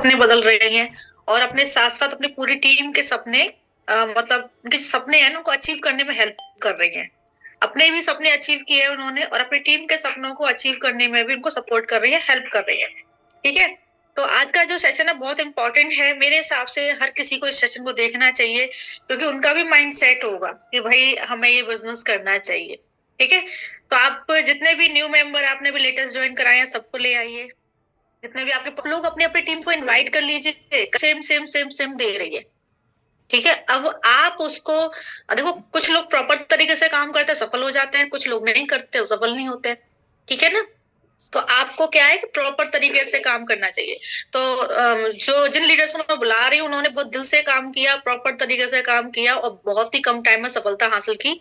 सपने बदल रही हैं और अपने साथ साथ अपनी पूरी टीम के सपने मतलब उनके जो सपने हैं ना उनको अचीव करने में हेल्प कर रही हैं। अपने भी सपने अचीव किए हैं उन्होंने और अपनी टीम के सपनों को अचीव करने में भी उनको सपोर्ट कर रही है, हेल्प कर रही है। ठीक है, तो आज का जो सेशन है बहुत इंपॉर्टेंट है। मेरे हिसाब से हर किसी को इस सेशन को देखना चाहिए क्योंकि उनका भी माइंड सेट होगा कि भाई हमें ये बिजनेस करना चाहिए। ठीक है, तो आप जितने भी न्यू मेंबर आपने भी लेटेस्ट ज्वाइन कराए हैं सबको ले आइए। जितने भी आपके लोग अपनी अपनी टीम को इनवाइट कर लीजिए। सेम सेम सेम सेम दे रही है। ठीक है, अब आप उसको देखो, कुछ लोग प्रॉपर तरीके से काम करते हैं सफल हो जाते हैं, कुछ लोग नहीं करते सफल नहीं होते हैं। ठीक है ना, तो आपको क्या है कि प्रॉपर तरीके से काम करना चाहिए। तो जो जिन लीडर्स को मैं बुला रही हूँ उन्होंने बहुत दिल से काम किया, प्रॉपर तरीके से काम किया और बहुत ही कम टाइम में सफलता हासिल की।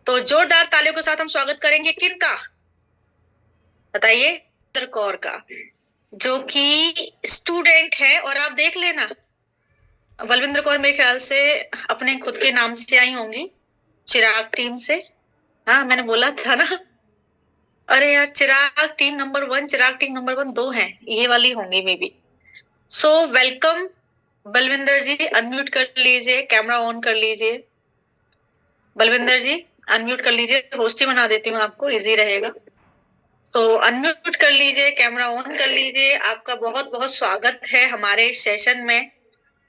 तो जोरदार तालियों के साथ हम स्वागत करेंगे किनका, बताइए? कौर का, जो कि स्टूडेंट है। और आप देख लेना, बलविंदर कौर मेरे ख्याल से अपने खुद के नाम से आई होंगी, चिराग टीम से। हाँ मैंने बोला था ना। अरे यार, Chirag team number 1, Chirag team number 1 2 हैं, ये वाली होंगी may be. So welcome Balvinder ji, unmute कर लीजिए, कैमरा ऑन कर लीजिए। बलविंदर जी अनम्यूट कर लीजिए, होस्ट ही बना देती हूँ आपको, इजी रहेगा। तो अनम्यूट कर लीजिए, कैमरा ऑन कर लीजिए। आपका बहुत बहुत स्वागत है हमारे सेशन में।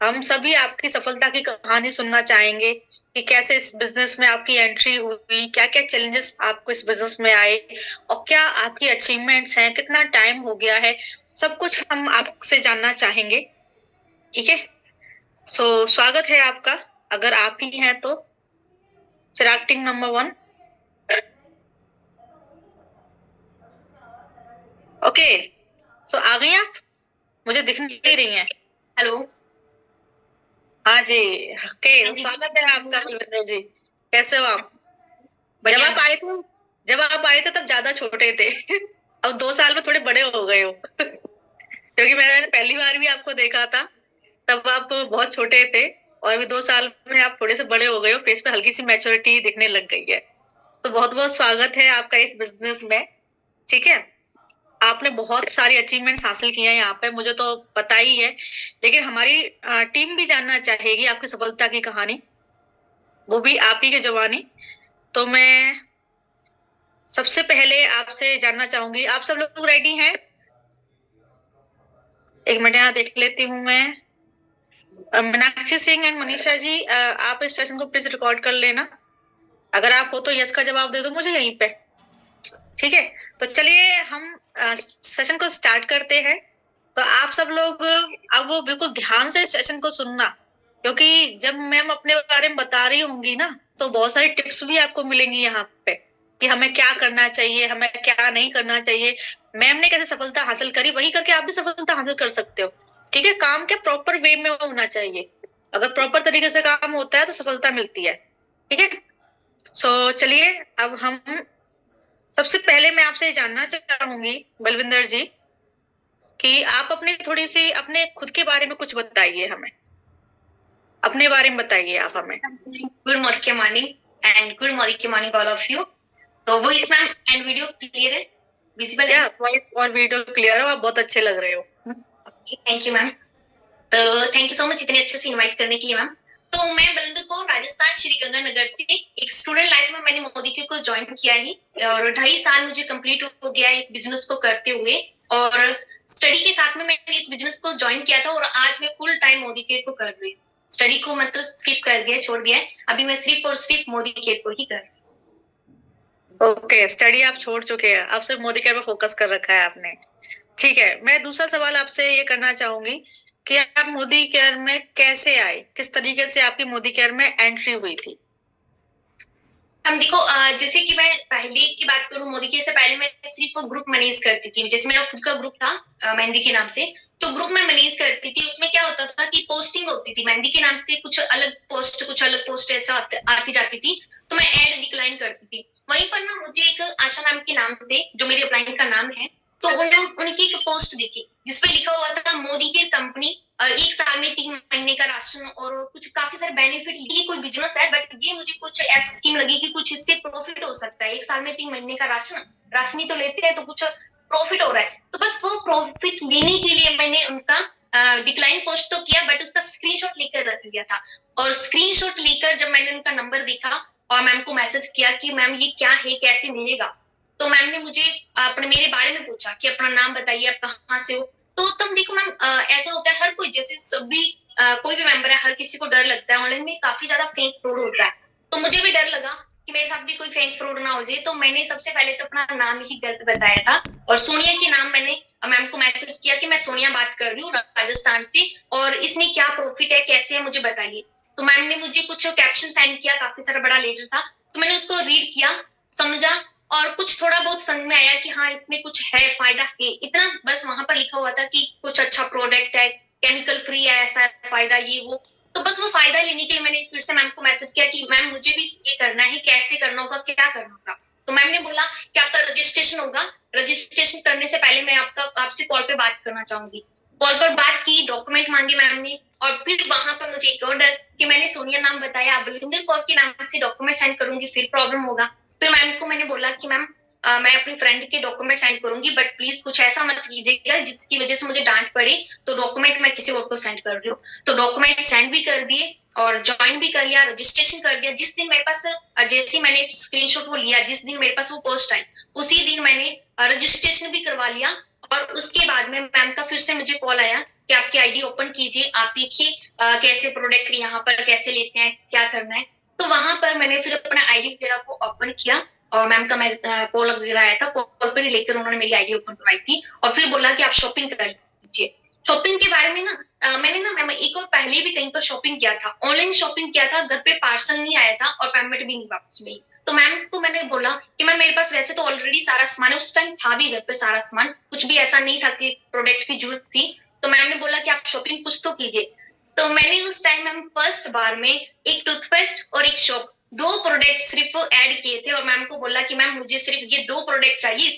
हम सभी आपकी सफलता की कहानी सुनना चाहेंगे कि कैसे इस बिजनेस में आपकी एंट्री हुई, क्या क्या चैलेंजेस आपको इस बिजनेस में आए और क्या आपकी अचीवमेंट्स हैं, कितना टाइम हो गया है, सब कुछ हम आपसे जानना चाहेंगे। ठीक है, सो स्वागत है आपका। अगर आप ही हैं तो चिराग टीम नंबर 1। ओके, सो आ गई आप? मुझे दिख नहीं रही हैं। हेलो। हाँ जी, ओके, स्वागत है आपका बलविंदर जी। कैसे हो आप? जब आप आए थे तब ज्यादा छोटे थे। अब 2 साल में थोड़े बड़े हो गए हो। क्योंकि मैंने पहली बार भी आपको देखा था तब आप बहुत छोटे थे और अभी 2 साल में आप थोड़े से बड़े हो गए हो, फेस पे हल्की सी मैच्योरिटी दिखने लग गई है। तो बहुत बहुत स्वागत है आपका इस बिजनेस में। ठीक है, आपने बहुत सारी अचीवमेंट्स हासिल किए हैं यहाँ पे, मुझे तो पता ही है, लेकिन हमारी टीम भी जानना चाहेगी आपकी सफलता की कहानी, वो भी आप ही की जवानी। तो मैं सबसे पहले आपसे जानना चाहूंगी, आप सब लोग रेडी हैं? एक मिनट यहाँ देख लेती हूँ मैं। मीनाक्षी सिंह एंड मनीषा जी, आप इस सेशन को प्लीज रिकॉर्ड कर लेना। अगर आप हो तो यस का जवाब दे दो मुझे यहीं पे। ठीक है, तो चलिए हम सेशन को स्टार्ट करते हैं। तो आप सब लोग अब वो बिल्कुल ध्यान से सेशन को सुनना, क्योंकि जब मैम अपने बारे में बता रही होंगी ना तो बहुत सारी टिप्स भी आपको मिलेंगी यहाँ पे कि हमें क्या करना चाहिए, हमें क्या नहीं करना चाहिए। मैम ने कैसे सफलता हासिल करी वही करके आप भी सफलता हासिल कर सकते हो। ठीक है, काम के प्रॉपर वे में होना चाहिए। अगर प्रॉपर तरीके से काम होता है तो सफलता मिलती है। ठीक है, सो चलिए अब हम सबसे पहले मैं आपसे जानना चाहूंगी बलविंदर जी कि आप अपनी थोड़ी सी अपने खुद के बारे में कुछ बताइए, हमें अपने बारे में बताइए आप हमें। गुड मॉर्निंग के मॉर्निंग एंड गुड मॉर्निंग के मॉर्निंग ऑल ऑफ यू। तो वो इस मैम एंड वीडियो क्लियर है, विजिबल है? वॉइस और वीडियो क्लियर हो, आप बहुत अच्छे लग रहे हो। Thank you ma'am. तो थैंक यू सो मच इतने अच्छे से इनवाइट करने के लिए मैम। तो मैं बलविंदर कौर, राजस्थान श्री गंगानगर से एक स्टूडेंट लाइफ में मैंने मोदी के को ज्वाइन किया ही और 2.5 साल मुझे कंप्लीट हो गया इस बिजनेस को करते हुए। और स्टडी के साथ में मैंने इस बिजनेस को ज्वाइन किया था और आज मैं फुल टाइम मोदी केयर को कर रही हूँ। स्टडी को मतलब स्किप कर दिया, छोड़ दिया है। अभी मैं सिर्फ और सिर्फ मोदी केयर को ही कर रही हूँ। ओके, स्टडी आप छोड़ चुके हैं, अब सिर्फ मोदी केयर पे फोकस कर रखा है आपने। ठीक है, मैं दूसरा सवाल आपसे ये करना चाहूंगी कि आप मोदी केयर में कैसे आए, किस तरीके से आपकी मोदी केयर में एंट्री हुई थी? हम देखो, जैसे कि मैं पहले की बात करूं, मोदी केयर से पहले मैं सिर्फ ग्रुप मैनेज करती थी। जैसे मेरा खुद का ग्रुप था मेहंदी के नाम से, तो ग्रुप में मैनेज करती थी। उसमें क्या होता था कि पोस्टिंग होती थी मेहंदी के नाम से, कुछ अलग पोस्ट ऐसा आती जाती थी, तो मैं ऐड डिक्लाइन करती थी। वहीं पर ना मुझे एक आशा मैम के नाम से, जो मेरे अपलाइन का नाम है, तो उनकी एक पोस्ट दिखी जिसपे लिखा हुआ था मोदी केयर कंपनी 1 साल में 3 महीने का राशन और कुछ काफी सारे बेनिफिट। ये कोई बिजनेस है, बट ये मुझे कुछ ऐसी स्कीम लगी कि कुछ इससे प्रॉफिट हो सकता है। 1 साल में 3 महीने का राशन ही तो लेते हैं, तो कुछ प्रॉफिट हो रहा है। तो बस वो प्रॉफिट लेने के लिए मैंने उनका डिक्लाइन पोस्ट तो किया बट उसका स्क्रीनशॉट लेकर रख लिया था। और स्क्रीनशॉट लेकर जब मैंने उनका नंबर देखा और मैम को मैसेज किया कि मैम ये क्या है, कैसे मिलेगा, तो मैम ने मुझे अपने मेरे बारे में पूछा कि अपना नाम बताइए, आप कहाँ से हो। तो तब देखो मैम, ऐसा होता है हर कोई, जैसे सभी कोई भी मेंबर है, हर किसी को डर लगता है, ऑनलाइन में काफी ज्यादा फेक फ्रॉड होता है। तो मुझे भी डर लगा कि मेरे साथ भी कोई फेक फ्रॉड ना हो जाए, तो मैंने सबसे पहले तो अपना नाम ही गलत बताया था और सोनिया के नाम मैंने मैम को मैसेज किया कि मैं सोनिया बात कर रही हूँ राजस्थान से, और इसमें क्या प्रॉफिट है, कैसे है, मुझे बताइए। तो मैम ने मुझे कुछ कैप्शन सेंड किया, काफी सारा बड़ा लेटर था, तो मैंने उसको रीड किया, समझा, और कुछ थोड़ा बहुत समझ में आया कि हाँ इसमें कुछ है, फायदा है। इतना बस वहां पर लिखा हुआ था कि कुछ अच्छा प्रोडक्ट है, केमिकल फ्री है, ऐसा फायदा, ये वो। तो बस वो फायदा लेने के लिए मैंने फिर से मैम को मैसेज किया कि मैम मुझे भी ये करना है, कैसे करना होगा, क्या करना होगा। तो मैम ने बोला कि आपका रजिस्ट्रेशन होगा, रजिस्ट्रेशन करने से पहले मैं आपसे कॉल पे बात करना चाहूंगी। कॉल पर बात की, डॉक्यूमेंट मांगे मैम ने, और फिर वहां पर मुझे एक और डर कि मैंने सोनिया नाम बताया, बलविंदर कौर के नाम से डॉक्यूमेंट सेंड करूंगी, फिर प्रॉब्लम होगा। फिर मैम को मैंने बोला कि मैम मैं अपनी फ्रेंड के डॉक्यूमेंट सेंड करूंगी, बट प्लीज कुछ ऐसा मत कीजिएगा जिसकी वजह से मुझे डांट पड़े, तो डॉक्यूमेंट मैं किसी और को सेंड कर रही हूँ। तो डॉक्यूमेंट सेंड भी कर दिए और ज्वाइन भी कर लिया, रजिस्ट्रेशन कर दिया। जिस दिन मेरे पास जैसे मैंने स्क्रीनशॉट वो लिया, जिस दिन मेरे पास वो पोस्ट आई, उसी दिन मैंने रजिस्ट्रेशन भी करवा लिया। और उसके बाद में मैम का फिर से मुझे कॉल आया कि आपकी आईडी ओपन कीजिए, आप देखिए कैसे प्रोडक्ट यहाँ पर कैसे लेते हैं, क्या करना है। तो वहां पर मैंने फिर अपना आईडी वगैरह को ओपन किया और मैम का कॉल वगैरह आया था, कॉल पर ही लेकर उन्होंने मेरी आईडी ओपन करवाई थी और फिर बोला कि आप शॉपिंग कर लीजिए। शॉपिंग के बारे में ना मैंने ना मैम एक और पहले भी कहीं पर शॉपिंग किया था, ऑनलाइन शॉपिंग किया था, घर पे पार्सल नहीं आया था और पेमेंट भी नहीं वापस मिली। तो मैम को मैंने बोला कि मैम मेरे पास वैसे तो ऑलरेडी सारा सामान है, उस टाइम था भी घर पे सारा सामान, कुछ भी ऐसा नहीं था कि प्रोडक्ट की जरूरत थी। तो मैम ने बोला कि आप शॉपिंग कुछ तो कीजिए। तो मैंने उस टाइम मैम फर्स्ट बार में एक टूथपेस्ट और एक शॉप, दो प्रोडक्ट सिर्फ ऐड किए थे और मैम को बोला कि मैम मुझे सिर्फ ये दो प्रोडक्ट चाहिए,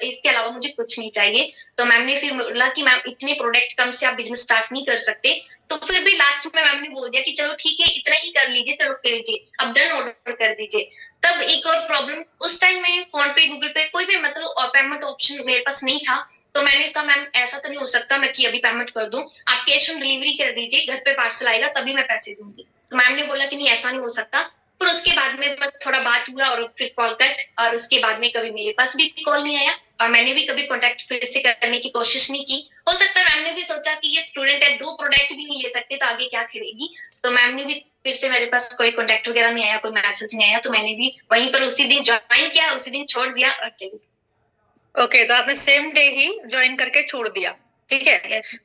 इसके अलावा मुझे कुछ नहीं चाहिए। तो मैम ने फिर बोला कि मैम इतने प्रोडक्ट कम से आप बिजनेस स्टार्ट नहीं कर सकते। तो फिर भी लास्ट में मैम ने बोल दिया कि चलो ठीक है, इतना ही कर लीजिए, चलो कर लीजिए, अब डन ऑर्डर कर दीजिए। तब एक और प्रॉब्लम, उस टाइम में फोन पे, गूगल पे, कोई भी मतलब पेमेंट ऑप्शन मेरे पास नहीं था। तो मैंने कहा मैम ऐसा तो नहीं हो सकता मैं कि अभी पेमेंट कर दूं, आप कैश ऑन डिलीवरी कर दीजिए, घर पे पार्सल आएगा तभी मैं पैसे दूंगी। तो मैम ने बोला कि नहीं ऐसा नहीं हो सकता। फिर उसके बाद में बस थोड़ा बात हुआ और फिर कॉल कट, और उसके बाद में कभी मेरे पास भी कॉल नहीं आया और मैंने भी कभी कॉन्टेक्ट फिर से करने की कोशिश नहीं की। हो सकता है मैम ने भी सोचा कि ये स्टूडेंट है, दो प्रोडक्ट भी नहीं ले सकते तो आगे क्या करेगी। तो मैम ने भी फिर से, मेरे पास कोई कॉन्टेक्ट वगैरह नहीं आया, कोई मैसेज नहीं आया, तो मैंने भी वहीं पर उसी दिन ज्वाइन किया, उसी दिन छोड़ दिया और चली। ओके, तो आपने सेम डे ही ज्वाइन करके छोड़ दिया, ठीक है। Yes.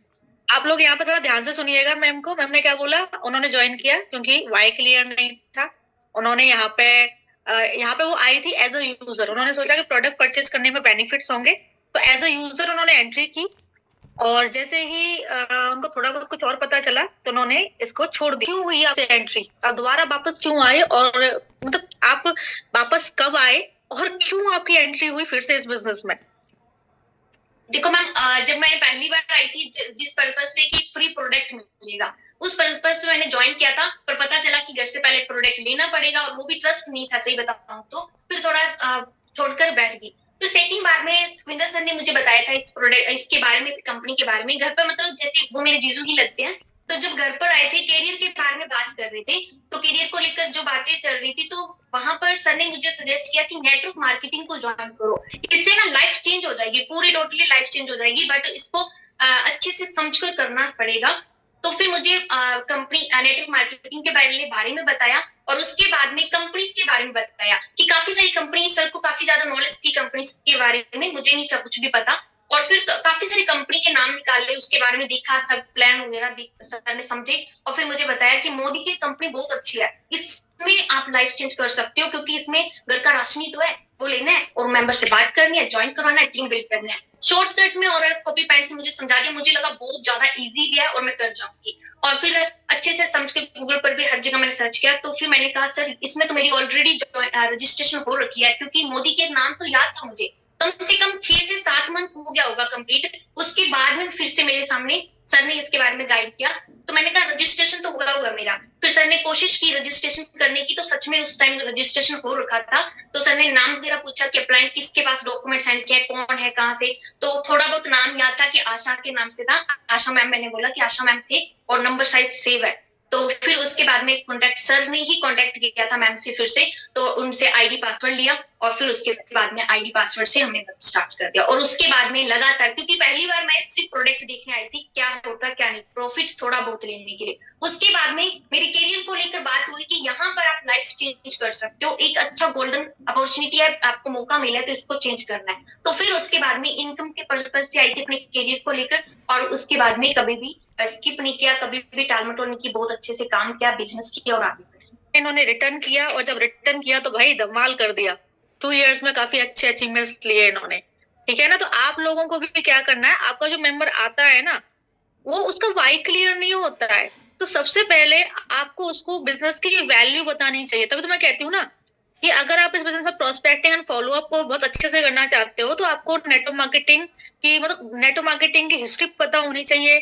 आप लोग यहाँ पे थोड़ा ध्यान से सुनिएगा मैम को। मैम ने क्या बोला, उन्होंने ज्वाइन किया क्योंकि वाई क्लियर नहीं था। उन्होंने यहाँ पे वो आई थी एज अ यूजर, उन्होंने सोचा कि प्रोडक्ट परचेज करने में बेनिफिट्स होंगे, तो एज अ यूजर उन्होंने एंट्री की। और जैसे ही उनको थोड़ा बहुत कुछ और पता चला तो उन्होंने इसको छोड़ दिया। क्यों हुई आपसे एंट्री, आप दोबारा वापस क्यों आए, और मतलब आप वापस कब आए और क्यों आपकी एंट्री हुई फिर से इस बिजनेस में? देखो मैम, जब मैं पहली बार आई थी जिस पर्पज से कि फ्री प्रोडक्ट मिलेगा, उस पर्पज से मैंने ज्वाइन किया था, पर पता चला कि घर से पहले प्रोडक्ट लेना पड़ेगा और वो भी ट्रस्ट नहीं था, सही बताऊं तो फिर थोड़ा छोड़कर बैठ गई। तो सेकंड बार में सुखविंदर सर ने मुझे बताया था इस प्रोडक्ट, इसके बारे में, कंपनी के बारे में। घर पर मतलब जैसे वो मेरे जीजू ही लगते हैं, तो जब घर पर आए थे कैरियर के बारे में बात कर रहे थे, तो कैरियर को लेकर जो बातें चल रही थी, तो वहां पर सर ने मुझे सजेस्ट किया कि नेटवर्क मार्केटिंग को ज्वाइन करो, इससे ना लाइफ चेंज हो जाएगी, पूरी टोटली लाइफ चेंज हो जाएगी, बट इसको अच्छे से समझकर करना पड़ेगा। तो फिर मुझे कंपनी नेटवर्क मार्केटिंग के बारे में बताया और उसके बाद में कंपनीज के बारे में बताया कि काफी सारी कंपनी, सर को काफी ज्यादा नॉलेज थी कंपनीज के बारे में, मुझे नहीं था कुछ भी पता। और फिर काफी सारी कंपनी के नाम निकाले, उसके बारे में देखा, सब प्लान वगैरह सर ने समझे और फिर मुझे बताया कि मोदी की कंपनी बहुत अच्छी है, इसमें आप लाइफ चेंज कर सकते हो, क्योंकि इसमें घर का राशन ही तो है, वो लेना है और मेंबर से बात करनी है, ज्वाइन करवाना है, टीम बिल्ड करना है। शॉर्टकट में और कॉपी पेंट से मुझे समझा दिया, मुझे लगा बहुत ज्यादा इजी भी है और मैं कर जाऊंगी। और फिर अच्छे से समझ के गूगल पर भी हर जगह मैंने सर्च किया, तो फिर मैंने कहा सर इसमें तो मेरी ऑलरेडी रजिस्ट्रेशन हो रखी है, क्योंकि मोदी के नाम तो याद था मुझे, कम से कम 6 से 7 मंथ हो गया होगा कंप्लीट। उसके बाद में फिर से मेरे सामने सर ने इसके बारे में गाइड किया, तो मैंने कहा रजिस्ट्रेशन तो हुआ होगा मेरा। फिर सर ने कोशिश की रजिस्ट्रेशन करने की, तो सच में उस टाइम रजिस्ट्रेशन हो रखा था। तो सर ने नाम वगैरह पूछा कि अप्लायंट किसके पास डॉक्यूमेंट सेंड किया है, कौन है, कहाँ से। तो थोड़ा बहुत नाम याद था कि आशा के नाम से था, आशा मैम, मैंने बोला कि आशा मैम थे और नंबर शायद सेव है। तो फिर उसके बाद में कॉन्टेक्ट, सर ने ही कॉन्टेक्ट किया था मैम से फिर से, तो उनसे आईडी पासवर्ड लिया और फिर उसके बाद में आईडी पासवर्ड से हमने स्टार्ट कर दिया। और उसके बाद में लगातार, क्योंकि पहली बार मैं सिर्फ प्रोडक्ट देखने आई थी क्या होता क्या नहीं, प्रॉफिट थोड़ा बहुत लेने के लिए। उसके बाद में मेरे करियर को लेकर बात हुई कि यहाँ पर आप लाइफ चेंज कर सकते हो, एक अच्छा गोल्डन अपॉर्चुनिटी है, आपको मौका मिला है तो इसको चेंज करना है। तो फिर उसके बाद में इनकम के पर्पज से आई थी अपने करियर को लेकर, और उसके बाद में कभी भी स्किप नहीं किया, कभी भी टालमटोल नहीं की, बहुत अच्छे से काम किया, बिजनेस किया और आगे बढ़े। इन्होंने रिटर्न किया, और जब रिटर्न किया तो भाई धमाल कर दिया। 2 इयर्स में काफी अच्छे अचीवमेंट्स लिए इन्होंने, ठीक है ना। तो आप लोगों को भी क्या करना है, आपका जो मेंबर आता है ना, वो उसका वाई क्लियर नहीं होता है, तो सबसे पहले आपको उसको बिजनेस की वैल्यू बतानी चाहिए। तभी तो मैं कहती हूँ ना कि अगर आप इस बिजनेस में प्रोस्पेक्टिंग एंड फॉलो अप को बहुत अच्छे से करना चाहते हो, तो आपको नेटवर्क मार्केटिंग की, मतलब नेटवर्क मार्केटिंग की हिस्ट्री पता होनी चाहिए,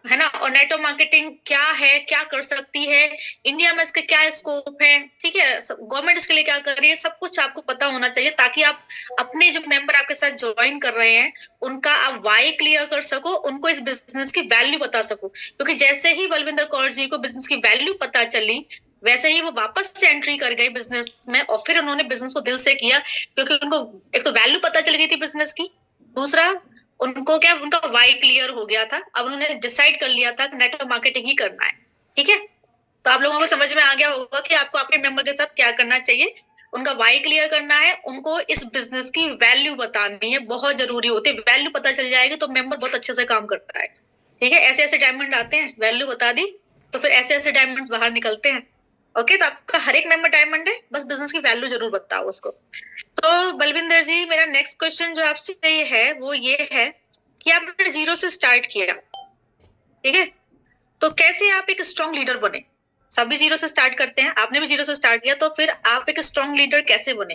है ना। और नेटवर्क मार्केटिंग क्या है, क्या कर सकती है, इंडिया में इसके क्या स्कोप है, ठीक है, गवर्नमेंट इसके लिए क्या कर रही है, सब कुछ आपको पता होना चाहिए, ताकि आप अपने जो मेंबर आपके साथ ज्वाइन कर रहे हैं उनका आप वाई क्लियर कर सको, उनको इस बिजनेस की वैल्यू बता सको। क्योंकि जैसे ही बलविंदर कौर जी को बिजनेस की वैल्यू पता चली, वैसे ही वो वापस से एंट्री कर गए बिजनेस में, और फिर उन्होंने बिजनेस को दिल से किया, क्योंकि उनको एक तो वैल्यू पता चल गई थी बिजनेस की, दूसरा उनको क्या, उनका वाई क्लियर हो गया था। अब उन्होंने डिसाइड कर लिया था कि नेटवर्क मार्केटिंग ही करना है, ठीक है। तो आप लोगों को समझ में आ गया होगा कि आपको अपने मेंबर के साथ क्या करना चाहिए, उनका वाई क्लियर करना है, उनको इस बिजनेस की वैल्यू बतानी है, बहुत जरूरी होती है। वैल्यू पता चल जाएगी तो मेंबर बहुत अच्छे से काम करता है, ठीक है। ऐसे ऐसे डायमंड आते हैं, वैल्यू बता दी तो फिर ऐसे ऐसे डायमंड्स बाहर निकलते हैं। ओके, तो आपका हर एक मेंबर डायमंड है, बस बिजनेस की वैल्यू जरूर बताओ उसको। तो बलविंदर जी, मेरा नेक्स्ट क्वेश्चन जो आपसे ये है वो ये है कि आपने 0 से स्टार्ट किया, ठीक है, तो कैसे आप एक स्ट्रॉन्ग लीडर बने। सभी 0 से स्टार्ट करते हैं, आपने भी 0 से स्टार्ट किया, तो फिर आप एक स्ट्रॉन्ग लीडर कैसे बने।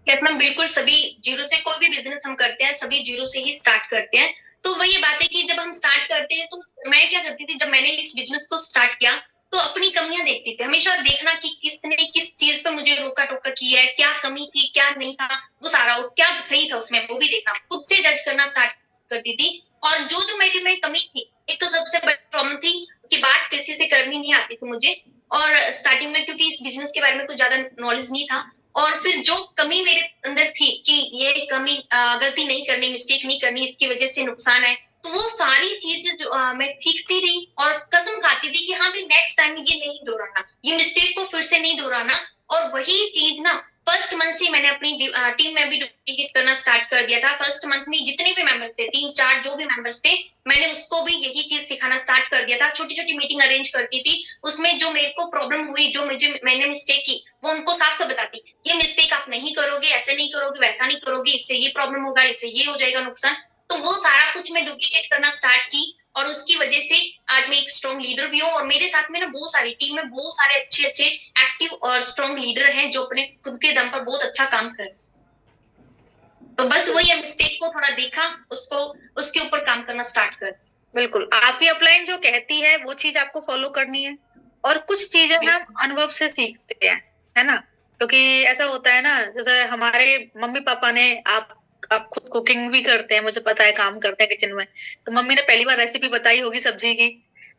यस मैम, बिल्कुल सभी जीरो से, कोई भी बिजनेस हम करते हैं सभी जीरो से ही स्टार्ट करते हैं। तो वही बात है कि जब हम स्टार्ट करते हैं, तो मैं क्या करती थी, जब मैंने इस बिजनेस को स्टार्ट किया तो अपनी कमियां देखती थी, हमेशा देखना कि किसने किस चीज पर मुझे रोका टोका किया है, क्या कमी थी, क्या नहीं था, वो सारा क्या सही था उसमें, वो भी देखना, खुद से जज करना स्टार्ट करती थी। और जो जो मेरी में कमी थी, एक तो सबसे बड़ी प्रॉब्लम थी कि बात किसी से करनी नहीं आती थी मुझे, और स्टार्टिंग में क्योंकि इस बिजनेस के बारे में कुछ ज्यादा नॉलेज नहीं था, और फिर जो कमी मेरे अंदर थी कि ये कमी, गलती नहीं करनी, मिस्टेक नहीं करनी, इसकी वजह से नुकसान है, तो वो सारी चीजें जो मैं सीखती रही और कसम खाती थी कि हाँ भी नेक्स्ट टाइम ये नहीं दोहराना, ये मिस्टेक को फिर से नहीं दोहराना। और वही चीज ना फर्स्ट मंथ से मैंने अपनी टीम में भी डुप्लीकेट करना स्टार्ट कर दिया था। फर्स्ट मंथ में जितने भी मेंबर्स थे, 3-4 जो भी मेंबर्स थे, मैंने उसको भी यही चीज सिखाना स्टार्ट कर दिया था। छोटी छोटी मीटिंग अरेंज करती थी, उसमें जो मेरे को प्रॉब्लम हुई, जो मैंने मिस्टेक की, वो उनको साफ साफ बताती, ये मिस्टेक आप नहीं करोगे, ऐसे नहीं करोगे, वैसा नहीं करोगे, इससे ये प्रॉब्लम होगा, इससे ये हो जाएगा नुकसान। तो वो सारा कुछ मैं डुप्लीकेट करना स्टार्ट की, और उसकी वजह से आज मैं एक स्ट्रॉन्ग लीडर भी हूँ, और मेरे साथ में ना बहुत सारी टीम में बहुत सारे अच्छे अच्छे एक्टिव और स्ट्रॉन्ग लीडर हैं जो अपने खुद के दम पर बहुत अच्छा काम कर रहे हैं। तो बस वही मिस्टेक को थोड़ा देखा, उसको उसके ऊपर काम करना स्टार्ट कर। बिल्कुल, आपकी अपलाइन जो कहती है वो चीज आपको फॉलो करनी है, और कुछ चीजें हम अनुभव से सीखते हैं, है ना। क्योंकि ऐसा होता है ना, जैसे हमारे मम्मी पापा ने, आप खुद कुकिंग भी करते हैं, मुझे पता है, काम करते हैं किचन में, तो मम्मी ने पहली बार रेसिपी बताई होगी सब्जी की,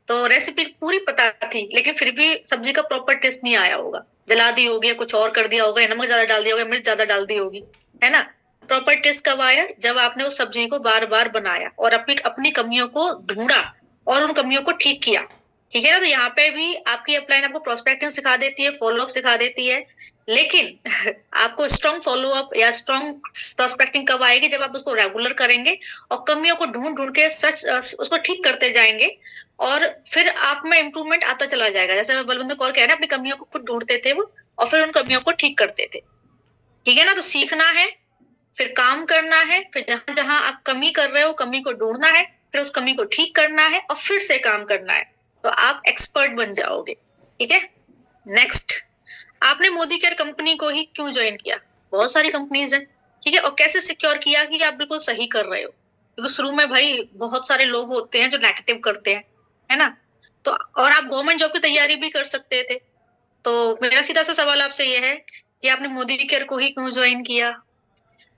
तो रेसिपी पूरी पता थी, लेकिन फिर भी सब्जी का प्रॉपर टेस्ट नहीं आया होगा, जला दी होगी, कुछ और कर दिया होगा, नमक ज्यादा डाल दिया होगा, मिर्च ज्यादा डाल दी होगी, है ना। प्रॉपर टेस्ट कब आया, जब आपने उस सब्जी को बार बार बनाया और अपनी अपनी कमियों को ढूंढा और उन कमियों को ठीक किया, ठीक है ना। तो यहाँ पे भी आपकी अपलाइन आपको प्रोस्पेक्टिंग सिखा देती है, फॉलो अप सिखा देती है, लेकिन आपको स्ट्रॉन्ग फॉलो अप या स्ट्रॉन्ग प्रोस्पेक्टिंग कब आएगी, जब आप उसको रेगुलर करेंगे और कमियों को ढूंढ ढूंढ के सच उसको ठीक करते जाएंगे, और फिर आप में इम्प्रूवमेंट आता चला जाएगा। जैसे बलविंदर कौर कह रहे हैं, अपनी कमियों को खुद ढूंढते थे वो, और फिर उन कमियों को ठीक करते थे, ठीक है ना। तो सीखना है, फिर काम करना है, फिर जहां जहां आप कमी कर रहे हो कमी को ढूंढना है, फिर उस कमी को ठीक करना है, और फिर से काम करना है, तो आप एक्सपर्ट बन जाओगे, ठीक है। नेक्स्ट, आपने मोदी केयर कंपनी को ही क्यों ज्वाइन किया। बहुत सारी कंपनीज हैं, ठीक है, और कैसे सिक्योर किया कि आप बिल्कुल सही कर रहे हो, क्योंकि शुरू में भाई बहुत सारे लोग होते हैं जो नेगेटिव करते हैं, है ना। तो और आप गवर्नमेंट जॉब की तैयारी भी कर सकते थे। तो मेरा सीधा सा सवाल आपसे ये है कि आपने मोदी केयर को ही क्यों ज्वाइन किया?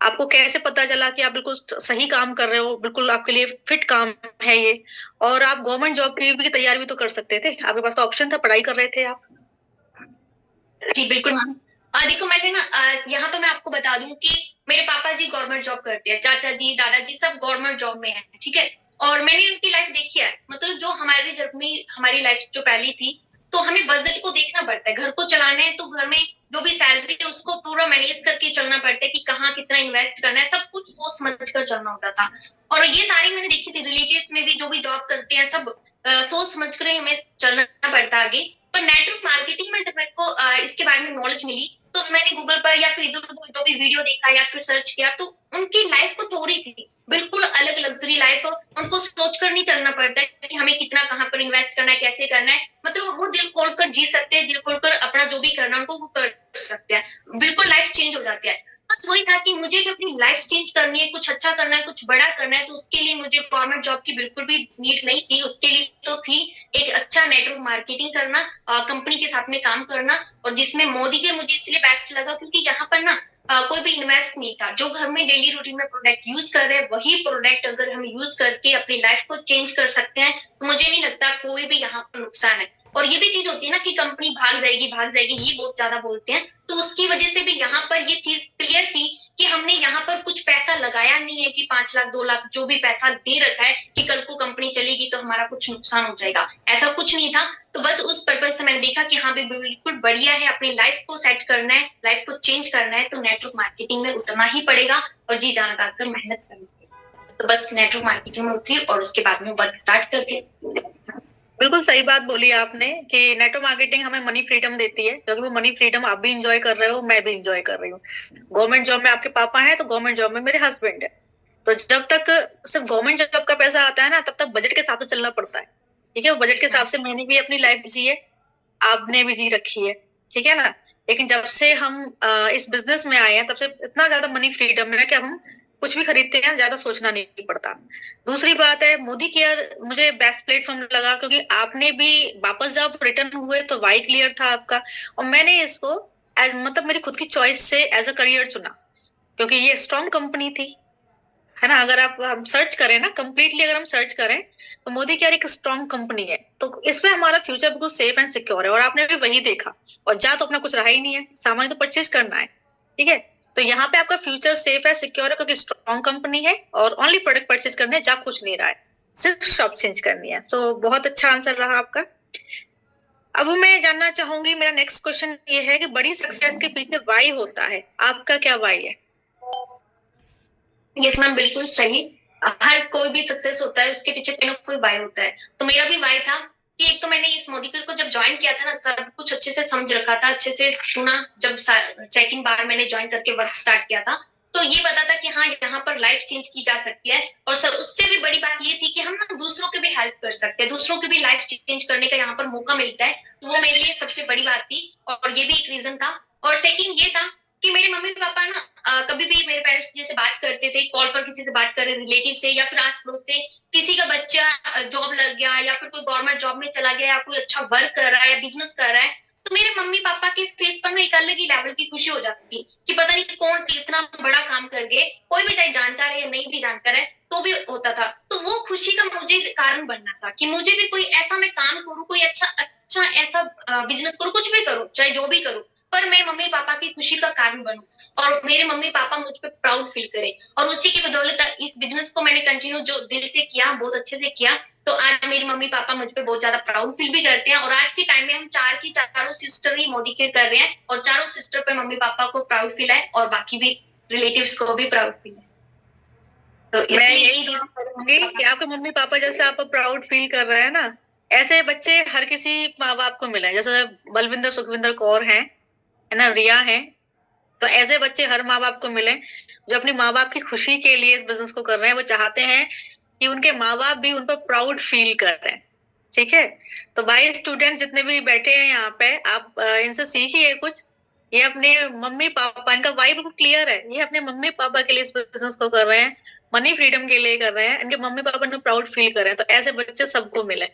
आपको कैसे पता चला कि आप बिल्कुल सही काम कर रहे हो, बिल्कुल आपके लिए फिट काम है ये? और आप गवर्नमेंट जॉब की भी तैयारी भी तो कर सकते थे, आपके पास तो ऑप्शन था, पढ़ाई कर रहे थे आप। जी बिल्कुल मैम। देखो मैंने ना यहाँ पे मैं आपको बता दूं कि मेरे पापा जी गवर्नमेंट जॉब करते हैं, चाचा जी दादाजी सब गवर्नमेंट जॉब में है, ठीक है। और मैंने उनकी लाइफ देखी है, मतलब जो हमारे घर में हमारी लाइफ जो पहली थी, तो हमें बजट को देखना पड़ता है, घर को चलाना है तो घर में जो भी सैलरी है उसको पूरा मैनेज करके चलना पड़ता है कि कहाँ कितना इन्वेस्ट करना है, सब कुछ सोच समझ कर चलना होता था। और ये सारी मैंने देखी थी, रिलेटिव्स में भी जो भी जॉब करते हैं सब सोच समझ कर ही हमें चलना पड़ता आगे। पर नेटवर्क मार्केटिंग में जब मेरे को इसके बारे में नॉलेज मिली, तो मैंने गूगल पर या फिर इधर उधर जो भी वीडियो देखा या फिर सर्च किया, तो उनकी लाइफ कुछ और ही थी, बिल्कुल अलग लग्जरी लाइफ। उनको सोच कर नहीं चलना पड़ता है कि हमें कितना कहाँ पर इन्वेस्ट करना है, कैसे करना है, मतलब वो दिल खोलकर जी सकते हैं, दिल खोलकर अपना जो भी करना उनको वो कर सकते हैं, बिल्कुल लाइफ चेंज हो जाती है। बस वही था कि मुझे भी अपनी लाइफ चेंज करनी है, कुछ अच्छा करना है, कुछ बड़ा करना है, तो उसके लिए मुझे गवर्नमेंट जॉब की बिल्कुल भी नीड नहीं थी। उसके लिए तो थी एक अच्छा नेटवर्क मार्केटिंग करना, कंपनी के साथ में काम करना, और जिसमें मोदी के मुझे इसलिए बेस्ट लगा क्योंकि यहाँ पर ना कोई भी इन्वेस्ट नहीं था, जो घर में डेली रूटीन में प्रोडक्ट यूज कर रहे हैं वही प्रोडक्ट अगर हम यूज करके अपनी लाइफ को चेंज कर सकते हैं, तो मुझे नहीं लगता कोई भी यहाँ पर नुकसान है। और ये भी चीज होती है ना कि कंपनी भाग जाएगी, ये बहुत ज्यादा बोलते हैं, तो उसकी वजह से भी यहाँ पर ये चीज क्लियर थी कि हमने यहाँ पर कुछ पैसा लगाया नहीं है कि 5 लाख 2 लाख जो भी पैसा दे रखा है कि कल को कंपनी चलेगी तो हमारा कुछ नुकसान हो जाएगा, ऐसा कुछ नहीं था। तो बस उस पर्पज से मैंने देखा कि हाँ भी बिल्कुल बढ़िया है, अपनी लाइफ को सेट करना है, लाइफ को चेंज करना है, तो नेटवर्क मार्केटिंग में उतरना ही पड़ेगा और जी जान लगाकर मेहनत करनी पड़ेगी। तो बस नेटवर्क मार्केटिंग में उतरी और उसके बाद में वर्क स्टार्ट कर दिया। बिल्कुल सही बात बोली आपने कि नेटवर्क मार्केटिंग हमें मनी फ्रीडम देती है, क्योंकि वो मनी फ्रीडम आप भी इंजॉय कर रहे हो, मैं भी इंजॉय कर रही हूँ। गवर्नमेंट जॉब में आपके पापा हैं तो गवर्नमेंट जॉब में मेरे हस्बैंड है। तो जब तक सिर्फ गवर्नमेंट जॉब का पैसा आता है ना, तब तक बजट के हिसाब से चलना पड़ता है। ठीक है, वो बजट के हिसाब से मैंने भी अपनी लाइफ जी है, आपने भी जी रखी है, ठीक है ना। लेकिन जब से हम इस बिजनेस में आए हैं, तब से इतना ज्यादा मनी फ्रीडम है कि अब हम कुछ भी खरीदते हैं ज्यादा सोचना नहीं पड़ता। दूसरी बात है, मोदी केयर मुझे बेस्ट प्लेटफॉर्म लगा, क्योंकि आपने भी वापस जब रिटर्न हुए तो वाई क्लियर था आपका, और मैंने इसको एज मतलब मेरी खुद की चॉइस से एज अ करियर चुना, क्योंकि ये स्ट्रॉन्ग कंपनी थी, है ना। अगर आप हम सर्च करें ना, कंप्लीटली अगर हम सर्च करें, तो मोदी केयर एक स्ट्रॉन्ग कंपनी है, तो इसमें हमारा फ्यूचर बिल्कुल सेफ एंड सिक्योर है, और आपने भी वही देखा। और जा तो अपना कुछ रहा ही नहीं है, सामान तो परचेज करना है, ठीक है। तो यहाँ पे आपका फ्यूचर सेफ है, सिक्योर है, क्योंकि स्ट्रॉन्ग कंपनी है, और ओनली प्रोडक्ट परचेज करने हैं, जा कुछ नहीं रहा है, सिर्फ शॉप चेंज करनी है। सो बहुत अच्छा आंसर रहा आपका। अब मैं जानना चाहूंगी, मेरा नेक्स्ट क्वेश्चन ये है कि बड़ी सक्सेस के पीछे वाई होता है, आपका क्या वाई है? यस मैम, बिल्कुल सही। हर कोई भी सक्सेस होता है उसके पीछे कोई ना कोई वाई होता है, तो मेरा भी वाई था कि एक तो मैंने इस मोदी को जब ज्वाइन किया था ना, सब कुछ अच्छे से समझ रखा था, अच्छे से सुना। जब सेकंड बार मैंने ज्वाइन करके वर्क स्टार्ट किया था, तो ये पता था कि हाँ यहाँ पर लाइफ चेंज की जा सकती है, और सर उससे भी बड़ी बात ये थी कि हम ना दूसरों की भी हेल्प कर सकते हैं, दूसरों की भी लाइफ चेंज करने का यहाँ पर मौका मिलता है, तो वो मेरे लिए सबसे बड़ी बात थी, और ये भी एक रीजन था। और सेकंड ये था कि मेरे मम्मी पापा ना कभी भी मेरे पेरेंट्स जैसे बात करते थे, कॉल पर किसी से बात कर रहे, रिलेटिव से या फिर आस पड़ोस से, किसी का बच्चा जॉब लग गया या फिर कोई गवर्नमेंट जॉब में चला गया या कोई अच्छा वर्क कर रहा है या बिजनेस कर रहा है, तो मेरे मम्मी पापा के फेस पर ना एक अलग ही लेवल की खुशी हो जाती थी कि पता नहीं कौन इतना बड़ा काम कर गए, कोई भी चाहे जानकार है या नहीं भी जानकार है तो भी होता था। तो वो खुशी का मुझे कारण बनना था कि मुझे भी कोई ऐसा मैं काम करूँ, कोई अच्छा अच्छा ऐसा बिजनेस करूँ, कुछ भी करूँ, चाहे जो भी करूँ, पर मैं मम्मी पापा की खुशी का कारण बनूं और मेरे मम्मी पापा मुझ पे प्राउड फील करें, और उसी की बदौलत इस बिजनेस को मैंने कंटिन्यू जो दिल से किया, बहुत अच्छे से किया, तो आज मेरी मम्मी पापा मुझ पे बहुत ज्यादा प्राउड फील भी करते हैं। और आज के टाइम में हम चार की चारों सिस्टर ही मोदी केयर कर रहे हैं, और चारों सिस्टर पे मम्मी पापा को प्राउड फील है और बाकी भी रिलेटिव्स को भी प्राउड फील है। तो मैं इसलिए यही करूंगी कि आपके मम्मी पापा जैसे आप प्राउड फील कर रहे हैं ना, ऐसे बच्चे हर किसी माँ बाप को मिले, जैसे बलविंदर सुखविंदर कौर हैं, है ना, रिया है। तो ऐसे बच्चे हर माँ बाप को मिले, जो अपनी माँ बाप की खुशी के लिए इस बिजनेस को कर रहे हैं। वो चाहते हैं कि उनके माँ बाप भी उन पर प्राउड फील कर रहे हैं, ठीक है। तो भाई स्टूडेंट जितने भी बैठे हैं यहाँ पे, आप इनसे सीखिए कुछ, ये अपने मम्मी पापा, इनका वाइब क्लियर है, ये अपने मम्मी पापा के लिए इस बिजनेस को कर रहे हैं, मनी फ्रीडम के लिए कर रहे हैं, इनके मम्मी पापा ने प्राउड फील कर रहे हैं। तो ऐसे बच्चे सबको मिले,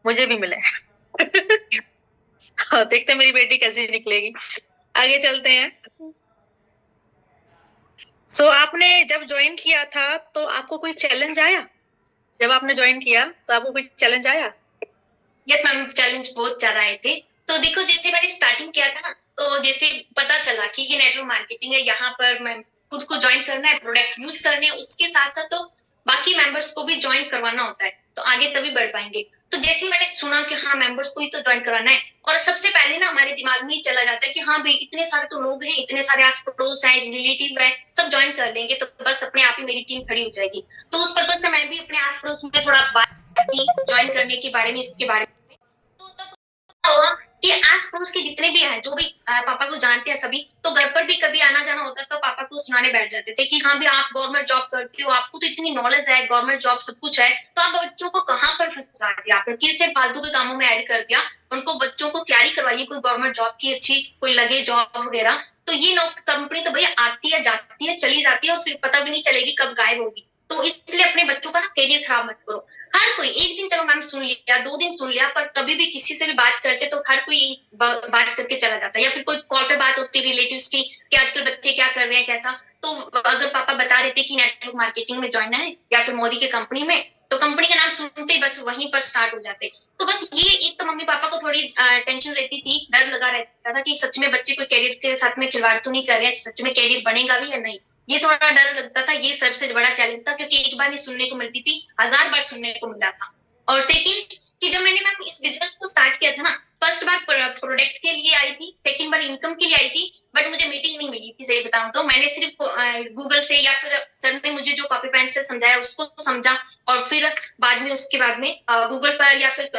मुझे भी मिले। हाँ, देखते हैं मेरी बेटी कैसी निकलेगी। आगे चलते हैं। सो आपने जब ज्वाइन किया था तो आपको कोई चैलेंज आया? जब आपने ज्वाइन किया तो आपको कोई चैलेंज आया? यस मैम, चैलेंज बहुत ज्यादा आए थे। तो देखो, जैसे मैंने स्टार्टिंग किया था ना, तो जैसे पता चला कि ये नेटवर्क मार्केटिंग है, यहाँ पर मैं खुद को ज्वाइन करना है, प्रोडक्ट यूज करने हैं, उसके साथ साथ तो बाकी मेंबर्स को भी ज्वाइन करवाना होता है, तो आगे तभी बढ़ पाएंगे। तो जैसे मैंने सुना कि हाँ, मेंबर्स को ही तो ज्वाइन कराना है, और सबसे पहले ना हमारे दिमाग में ही चला जाता है कि हाँ भाई, इतने सारे तो लोग हैं, इतने सारे आस पड़ोस है, रिलेटिव है, सब ज्वाइन कर लेंगे तो बस अपने आप ही मेरी टीम खड़ी हो जाएगी। तो उस पर्पज से मैं भी अपने आस पड़ोस में थोड़ा बात की ज्वाइन करने के बारे में, इसके बारे में। तो तब हुआ कि आस पड़ोस के जितने भी हैं, जो भी पापा को जानते हैं सभी, तो घर पर भी कभी आना जाना होता तो पापा को सुनाने बैठ जाते थे कि हाँ भी, आप गवर्नमेंट जॉब करते हो, आपको तो इतनी नॉलेज है, गवर्नमेंट जॉब सब कुछ है, तो आप बच्चों को कहाँ पर फंसा दिया, आपने किसे फालतू के कामों में ऐड कर दिया, उनको बच्चों को तैयारी करवाइए कोई गवर्नमेंट जॉब की अच्छी, कोई लगे जॉब वगैरह। तो ये कंपनी तो भैया आती है, जाती है, चली जाती है, और फिर पता भी नहीं चलेगी कब गायब होगी। तो इसलिए अपने बच्चों का ना करियर खराब मत करो। हर कोई एक दिन चलो मैम सुन लिया, 2 दिन सुन लिया, पर कभी भी किसी से भी बात करते तो हर कोई बात करके चला जाता है, या फिर कोई कॉल पे बात होती है रिलेटिव्स की कि आजकल बच्चे क्या कर रहे हैं, कैसा। तो अगर पापा बता रहे थे कि नेटवर्क मार्केटिंग में ज्वाइन है या फिर मोदी के कंपनी में, तो कंपनी का नाम सुनते ही बस वहीं पर स्टार्ट हो जाते। तो बस ये एक तो मम्मी पापा को थोड़ी टेंशन रहती थी, डर लगा रहता था कि सच में बच्चे कोई कैरियर के साथ में खिलवाड़ तो नहीं कर रहे हैं, सच में कैरियर बनेगा भी या नहीं। ये थोड़ा डर लगता था, ये सबसे बड़ा चैलेंज था, क्योंकि एक बार नहीं सुनने को मिलती थी, 1000 बार सुनने को मिला था। और सेकंड, कि जब मैंने मैम इस बिजनेस को स्टार्ट किया था ना, फर्स्ट बार प्रोडक्ट के लिए आई थी, सेकंड बार इनकम के लिए आई थी, बट मुझे मीटिंग नहीं मिली थी, सही बताऊं तो। मैंने सिर्फ गूगल से या फिर सर ने मुझे जो कॉपी पेंट से समझाया उसको समझा, और फिर बाद में उसके बाद में गूगल पर या फिर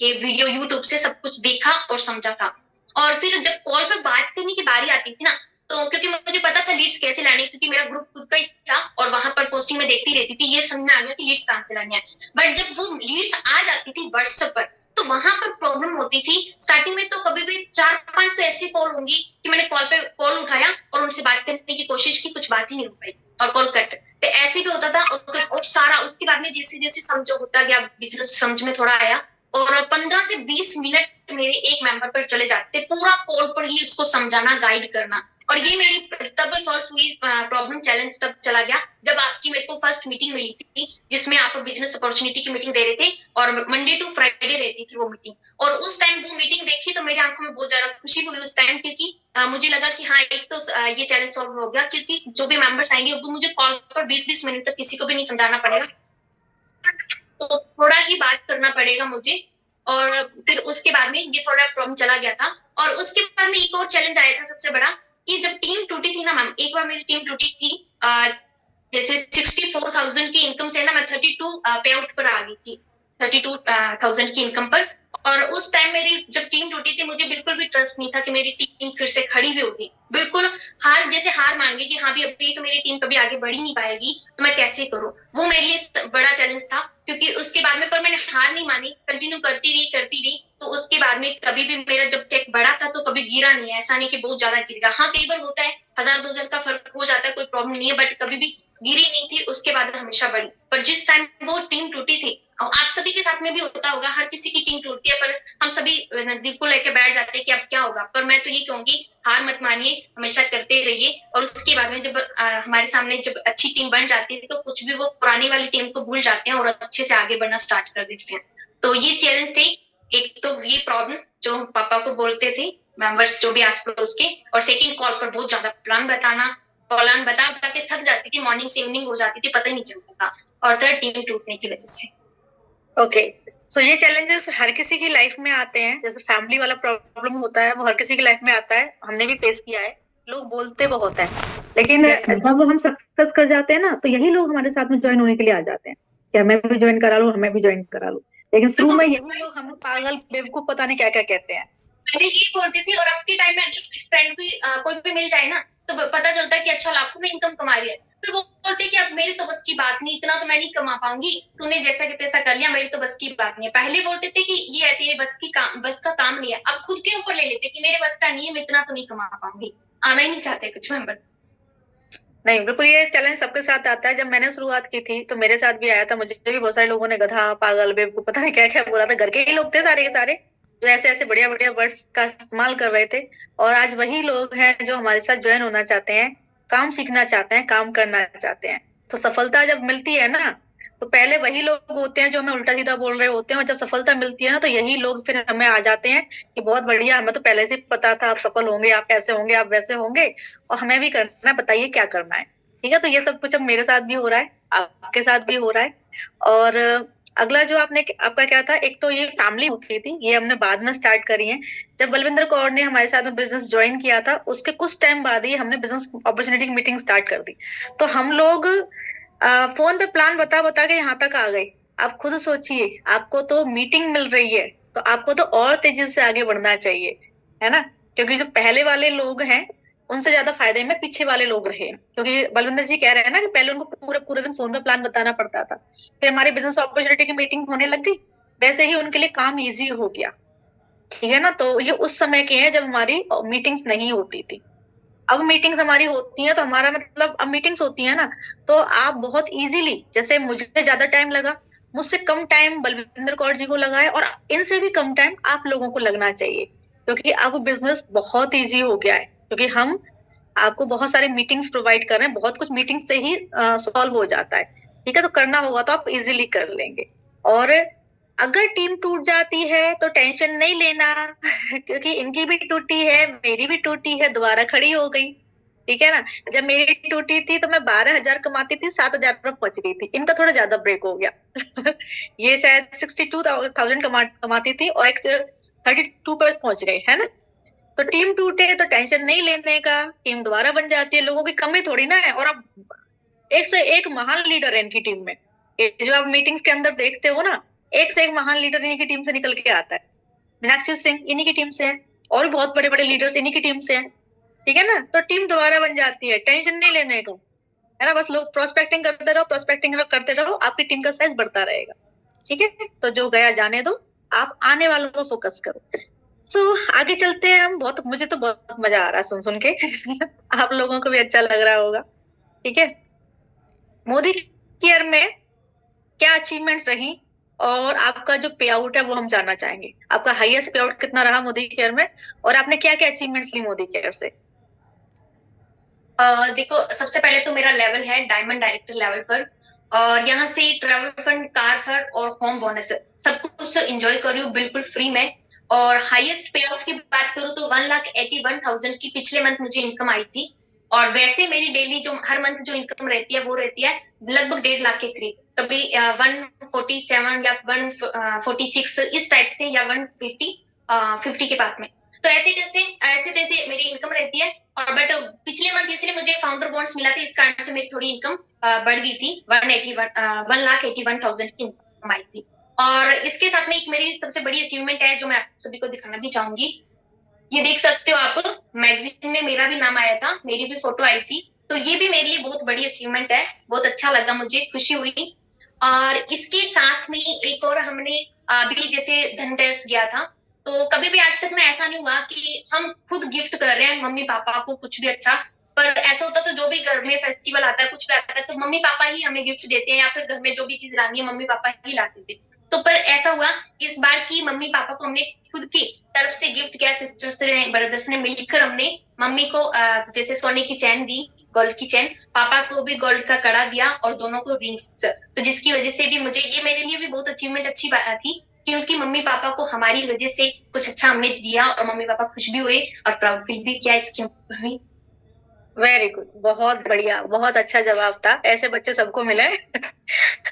ये वीडियो यूट्यूब से सब कुछ देखा और समझा था। और फिर जब कॉल पे बात करने की बारी आती थी ना, तो क्योंकि मुझे पता था लीड्स कैसे लाने, क्योंकि मेरा ग्रुप खुद का ही था और वहां पर पोस्टिंग में देखती रहती थी, ये समझ में आ गया कि लीड्स कहाँ से लानी है। बट जब वो लीड्स आ जाती थी व्हाट्सएप पर, तो वहां पर प्रॉब्लम होती थी। स्टार्टिंग में तो कभी भी 4-5 तो ऐसी कॉल होंगी कि मैंने कॉल उठाया और उनसे बात करने की कोशिश की, कुछ बात ही नहीं हो पाई और कॉल कट। तो ऐसे भी होता था। और सारा उसके बाद में जैसे जैसे समझो होता गया, बिजनेस समझ में थोड़ा आया, और 15 से 20 मिनट मेरे एक मेंबर पर चले जाते, पूरा कॉल पर ही उसको समझाना, गाइड करना। और ये मेरी तब सॉल्व हुई प्रॉब्लम, चैलेंज तब चला गया जब आपकी मेरे को फर्स्ट मीटिंग मिली थी, जिसमें आप बिजनेस अपॉर्चुनिटी की मीटिंग दे रहे थे, और मंडे टू फ्राइडे रहती थी वो मीटिंग। और उस टाइम वो मीटिंग देखी तो मेरी आंखों में बहुत ज्यादा खुशी हुई उस टाइम, क्योंकि मुझे लगा कि हाँ, एक तो ये चैलेंज सॉल्व हो गया, क्योंकि जो भी मेंबर्स आएंगे वो मुझे कॉल पर 20-20 मिनट तक किसी को भी नहीं समझाना पड़ेगा, तो थोड़ा ही बात करना पड़ेगा मुझे। और फिर उसके बाद में ये थोड़ा प्रॉब्लम चला गया था। और उसके बाद में एक और चैलेंज आया था सबसे बड़ा, कि जब टीम टूटी थी ना मैम, एक बार मेरी टीम टूटी थी, जैसे 64,000 की इनकम से ना मैं 32 पे आउट पर आ गई थी, 32,000 की इनकम पर। और उस टाइम मेरी जब टीम टूटी थी, मुझे बिल्कुल भी ट्रस्ट नहीं था कि मेरी टीम फिर से खड़ी भी होगी। बिल्कुल हार मान गई कि हाँ भी, अभी तो मेरी टीम कभी आगे बढ़ ही नहीं पाएगी, तो मैं कैसे करूं। वो मेरे लिए बड़ा चैलेंज था, क्योंकि उसके बाद में, पर मैंने हार नहीं मानी, कंटिन्यू करती रही। तो उसके बाद में कभी भी मेरा जब चेक बढ़ा था तो कभी गिरा नहीं है, ऐसा नहीं कि बहुत ज्यादा गिरेगा। हाँ, कई बार होता है, 1000-2000 का फर्क हो जाता है, कोई प्रॉब्लम नहीं है, बट कभी भी गिरी नहीं थी, उसके बाद हमेशा बढ़ी। पर जिस टाइम वो टीम टूटी थी, और आप सभी के साथ में भी होता होगा, हर किसी की टीम टूटती है, पर हम सभी दिल को लेकर बैठ जाते हैं कि अब क्या होगा। पर मैं तो ये कहूंगी, हार मत मानिए, हमेशा करते रहिए। और उसके बाद में जब हमारे सामने जब अच्छी टीम बन जाती है, तो कुछ भी वो पुरानी वाली टीम को भूल जाते हैं और अच्छे से आगे बढ़ना स्टार्ट कर देते हैं। तो ये चैलेंज थे, एक तो ये प्रॉब्लम जो पापा को बोलते थे मेंबर्स जो भी आस पड़ोस के, और सेकंड कॉल पर बहुत ज्यादा प्लान बता बता के थक जाती थी, मॉर्निंग से इवनिंग हो जाती थी, पता ही नहीं चलता था। और थर्ड, टीम टूटने की वजह से। ओके, सो ये चैलेंजेस हर किसी की लाइफ में आते हैं, जैसे फैमिली वाला प्रॉब्लम होता है, वो हर किसी की लाइफ में आता है, हमने भी फेस किया है। लोग बोलते बहुत है, लेकिन जब हम सक्सेस कर जाते हैं ना, तो यही लोग हमारे साथ में ज्वाइन होने के लिए आ जाते हैं कि हमें भी ज्वाइन करा लो, हमें भी ज्वाइन करा लो। लेकिन शुरू में यही लोग हमें पागल, बेवकूफ, पता नहीं क्या क्या कहते हैं। पहले ये बोलती थी, और अब के टाइम में जब फ्रेंड भी कोई भी मिल जाए ना, तो पता चलता है कि अच्छा, लाखों में इनकम कमा रही है। फिर वो बोलते कि अब मेरी तो बस की बात नहीं, इतना तो मैं नहीं कमा पाऊंगी, तूने जैसा कि तैसा कर लिया, मेरी तो बस की बात नहीं है। पहले बोलते थे कि ये तेरे बस का काम नहीं है, अब खुद के ऊपर ले लेते कि मेरे बस का नहीं है, मैं इतना तो नहीं कमा पाऊंगी, आना ही नहीं चाहते कुछ मेंबर। नहीं, बिल्कुल ये चैलेंज सबके साथ आता है। जब मैंने शुरुआत की थी तो मेरे साथ भी आया था, मुझे भी बहुत सारे लोगों ने गधा, पागल, बेवकूफ, पता नहीं क्या क्या बोला था। घर के ही लोग थे सारे के सारे, जो ऐसे ऐसे बढ़िया बढ़िया वर्ड्स का इस्तेमाल कर रहे थे। और आज वही लोग हैं जो हमारे साथ ज्वाइन होना चाहते हैं, काम सीखना चाहते हैं, काम करना चाहते हैं। तो सफलता जब मिलती है ना, तो पहले वही लोग होते हैं जो हमें उल्टा सीधा बोल रहे होते हैं, और जब सफलता मिलती है ना, तो यही लोग फिर हमें आ जाते हैं कि बहुत बढ़िया, हमें तो पहले से पता था आप सफल होंगे, आप ऐसे होंगे, आप वैसे होंगे, और हमें भी करना है, बताइए क्या करना है। ठीक है, तो ये सब कुछ अब मेरे साथ भी हो रहा है, आपके साथ भी हो रहा है। और अगला जो आपका क्या था, एक तो ये फैमिली होती थी, ये हमने बाद में स्टार्ट करी है। जब बलविंदर कौर ने हमारे साथ में बिजनेस ज्वाइन किया था, उसके कुछ टाइम बाद ही हमने बिजनेस अपॉर्चुनिटी की मीटिंग स्टार्ट कर दी। तो हम लोग फोन पे प्लान बता बता के यहाँ तक आ गए। आप खुद सोचिए, आपको तो मीटिंग मिल रही है, तो आपको तो और तेजी से आगे बढ़ना चाहिए, है ना। क्योंकि जो पहले वाले लोग हैं, उनसे ज्यादा फायदे में पीछे वाले लोग रहे हैं। क्योंकि बलविंदर जी कह रहे हैं ना कि पहले उनको पूरे पूरे दिन फोन पे प्लान बताना पड़ता था, फिर हमारी बिजनेस अपॉर्चुनिटी की मीटिंग होने लग गई, वैसे ही उनके लिए काम इजी हो गया। ठीक है ना, तो ये उस समय के हैं जब हमारी मीटिंग्स नहीं होती थी। अब मीटिंग्स हमारी होती है, तो हमारा मतलब अब मीटिंग्स होती है ना, तो आप बहुत इजीली, जैसे मुझे ज्यादा टाइम लगा, मुझसे कम टाइम बलविंदर कौर जी को लगा है, और इनसे भी कम टाइम आप लोगों को लगना चाहिए। क्योंकि अब बिजनेस बहुत इजी हो गया है, क्योंकि हम आपको बहुत सारे मीटिंग्स प्रोवाइड कर रहे हैं, बहुत कुछ मीटिंग से ही सॉल्व हो जाता है। ठीक है, तो करना होगा तो आप इजीली कर लेंगे। और अगर टीम टूट जाती है तो टेंशन नहीं लेना क्योंकि इनकी भी टूटी है, मेरी भी टूटी है, दोबारा खड़ी हो गई। ठीक है ना। जब मेरी टूटी थी तो मैं 12,000 कमाती थी, 7,000 पर पहुंच गई थी। इनका थोड़ा ज्यादा ब्रेक हो गया ये शायद 62,000 कमाती थी, और एक 32 पर पहुंच गए, है ना। तो टीम टूटे तो टेंशन नहीं लेने का, टीम दोबारा बन जाती है, लोगों की कमी थोड़ी ना है। और अब एक से एक महान लीडर है इनकी टीम में। ये जो आप मीटिंग्स के अंदर देखते हो ना, एक से एक महान लीडर इन्हीं की टीम से निकल के आता है। मीनाक्षी सिंह इन्हीं की टीम से है, और भी बहुत बड़े बड़े लीडर्स इन्हीं की टीम से हैं। ठीक है ना, तो टीम दोबारा बन जाती है, टेंशन नहीं लेने का, है ना। बस लोग प्रोस्पेक्टिंग करते रहो, प्रोस्पेक्टिंग करते रहो, आपकी टीम का साइज बढ़ता रहेगा। ठीक है, तो जो गया जाने दो, आप आने वालों पर फोकस करो। आगे चलते हैं हम। बहुत मुझे तो बहुत मजा आ रहा है सुन सुन के आप लोगों को भी अच्छा लग रहा होगा। ठीक है, मोदी केयर में क्या अचीवमेंट्स रही, और आपका जो पे आउट है वो हम जानना चाहेंगे। आपका हाईएस्ट पे आउट कितना रहा मोदी केयर में, और आपने क्या क्या अचीवमेंट्स ली मोदी केयर से। देखो, सबसे पहले तो मेरा लेवल है डायमंड डायरेक्टर लेवल पर, और यहाँ से ट्रैवल फंड, कार फंड और होम बोनस सब कुछ एंजॉय कर रही हूँ बिल्कुल फ्री में। और हाईएस्ट पे आउट की बात करूँ तो 1,81,000 की पिछले मंथ मुझे इनकम आई थी। और वैसे मेरी डेली जो हर मंथ जो इनकम रहती है वो रहती है लगभग 1.5 लाख के करीब, कभी 147 या 146 इस टाइप से, या 150 के पास में। तो ऐसे तैसे मेरी इनकम रहती है। और बट पिछले मंथ इसलिए मुझे फाउंडर बॉन्ड्स मिला था, इस कारण से मेरी थोड़ी इनकम बढ़ गई थी, 1,81,000 की इनकम आई थी। और इसके साथ में एक मेरी सबसे बड़ी अचीवमेंट है जो मैं आप सभी को दिखाना भी चाहूंगी। ये देख सकते हो आप, मैगजीन में मेरा भी नाम आया था, मेरी भी फोटो आई थी। तो ये भी मेरे लिए बहुत बड़ी अचीवमेंट है, बहुत अच्छा लगा, मुझे खुशी हुई। और इसके साथ में एक और हमने अभी जैसे धनतेरस गया था, तो कभी भी आज तक में ऐसा नहीं हुआ कि हम खुद गिफ्ट कर रहे हैं मम्मी पापा को कुछ भी अच्छा। पर ऐसा होता तो जो भी घर में फेस्टिवल आता है, कुछ भी आता है, तो मम्मी पापा ही हमें गिफ्ट देते हैं, या फिर घर में जो भी चीज लानी है मम्मी पापा ही लाते थे। तो पर ऐसा हुआ इस बार की मम्मी पापा को हमने खुद की तरफ से गिफ्ट किया, सिस्टर्स ने, ब्रदर्स ने मिलकर हमने मम्मी को जैसे सोने की चैन दी, गोल्ड की चैन, पापा को भी गोल्ड का कड़ा दिया, और दोनों को रिंग्स। तो जिसकी वजह से भी मुझे ये मेरे लिए भी बहुत अचीवमेंट अच्छी बात थी, क्योंकि मम्मी पापा को हमारी वजह से कुछ अच्छा हमने दिया, और मम्मी पापा खुश भी हुए और प्राउड फील भी किया इसके ऊपर भी। वेरी गुड, बहुत बढ़िया, बहुत अच्छा जवाब था। ऐसे बच्चे सबको मिले